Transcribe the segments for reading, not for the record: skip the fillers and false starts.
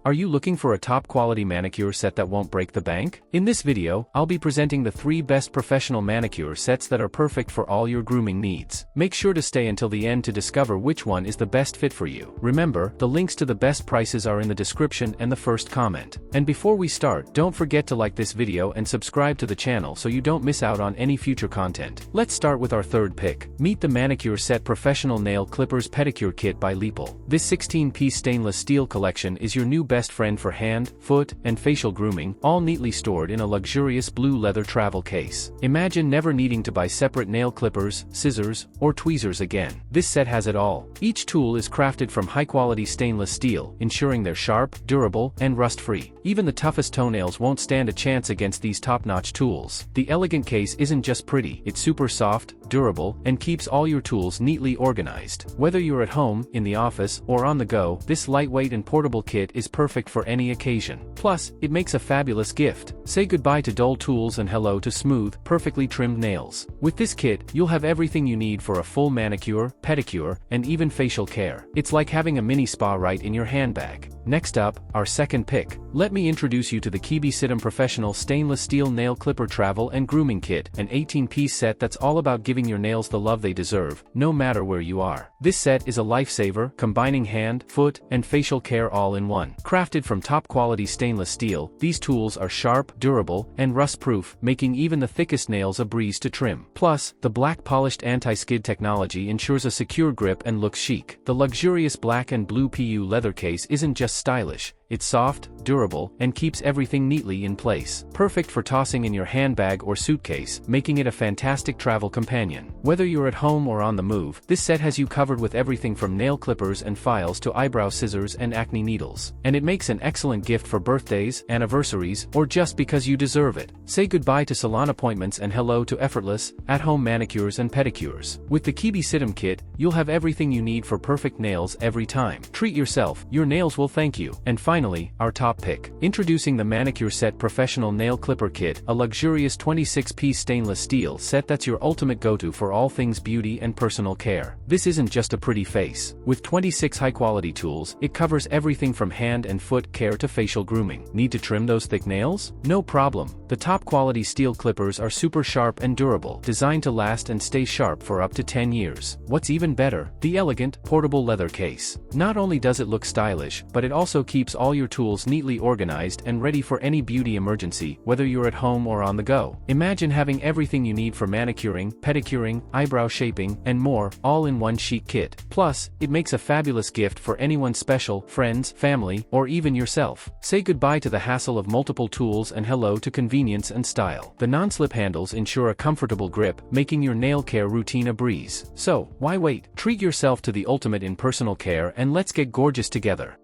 Are you looking for a top-quality manicure set that won't break the bank? In this video, I'll be presenting the 3 best professional manicure sets that are perfect for all your grooming needs. Make sure to stay until the end to discover which one is the best fit for you. Remember, the links to the best prices are in the description and the first comment. And before we start, don't forget to like this video and subscribe to the channel so you don't miss out on any future content. Let's start with our third pick. Meet the Manicure Set Professional Nail Clippers Pedicure Kit by Leeple. This 16-piece stainless steel collection is your new best friend for hand, foot, and facial grooming, all neatly stored in a luxurious blue leather travel case. Imagine never needing to buy separate nail clippers, scissors, or tweezers again. This set has it all. Each tool is crafted from high-quality stainless steel, ensuring they're sharp, durable, and rust-free. Even the toughest toenails won't stand a chance against these top-notch tools. The elegant case isn't just pretty, it's super soft, durable, and keeps all your tools neatly organized. Whether you're at home, in the office, or on the go, this lightweight and portable kit is perfect for any occasion. Plus, it makes a fabulous gift. Say goodbye to dull tools and hello to smooth, perfectly trimmed nails. With this kit, you'll have everything you need for a full manicure, pedicure, and even facial care. It's like having a mini spa right in your handbag. Next up, our second pick. Let me introduce you to the PROFESSIONAL Professional Stainless Steel Nail Clipper Travel and Grooming Kit, an 18-piece set that's all about giving your nails the love they deserve, no matter where you are. This set is a lifesaver, combining hand, foot, and facial care all in one. Crafted from top-quality stainless steel, these tools are sharp, durable, and rust-proof, making even the thickest nails a breeze to trim. Plus, the black polished anti-skid technology ensures a secure grip and looks chic. The luxurious black and blue PU leather case isn't just stylish, it's soft, durable, and keeps everything neatly in place. Perfect for tossing in your handbag or suitcase, making it a fantastic travel companion. Whether you're at home or on the move, this set has you covered with everything from nail clippers and files to eyebrow scissors and acne needles. And it makes an excellent gift for birthdays, anniversaries, or just because you deserve it. Say goodbye to salon appointments and hello to effortless, at-home manicures and pedicures. With the PROFESSIONAL Kit, you'll have everything you need for perfect nails every time. Treat yourself, your nails will thank you. And finally, our top pick. Introducing the Manicure Set Professional Nail Clipper Kit, a luxurious 26-piece stainless steel set that's your ultimate go-to for all things beauty and personal care. This isn't just a pretty face. With 26 high-quality tools, it covers everything from hand and foot care to facial grooming. Need to trim those thick nails? No problem. The top-quality steel clippers are super sharp and durable, designed to last and stay sharp for up to 10 years. What's even better? The elegant, portable leather case. Not only does it look stylish, but it also keeps all your tools neatly organized and ready for any beauty emergency, whether you're at home or on the go. Imagine having everything you need for manicuring, pedicuring, eyebrow shaping, and more, all in one chic kit. Plus, it makes a fabulous gift for anyone special, friends, family, or even yourself. Say goodbye to the hassle of multiple tools and hello to convenience and style. The non-slip handles ensure a comfortable grip, making your nail care routine a breeze. So, why wait? Treat yourself to the ultimate in personal care and let's get gorgeous together.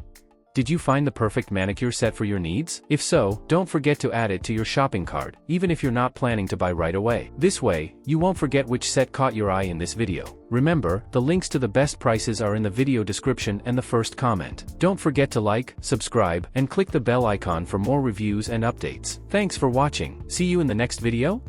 Did you find the perfect manicure set for your needs? If so, don't forget to add it to your shopping cart, even if you're not planning to buy right away. This way, you won't forget which set caught your eye in this video. Remember, the links to the best prices are in the video description and the first comment. Don't forget to like, subscribe, and click the bell icon for more reviews and updates. Thanks for watching. See you in the next video.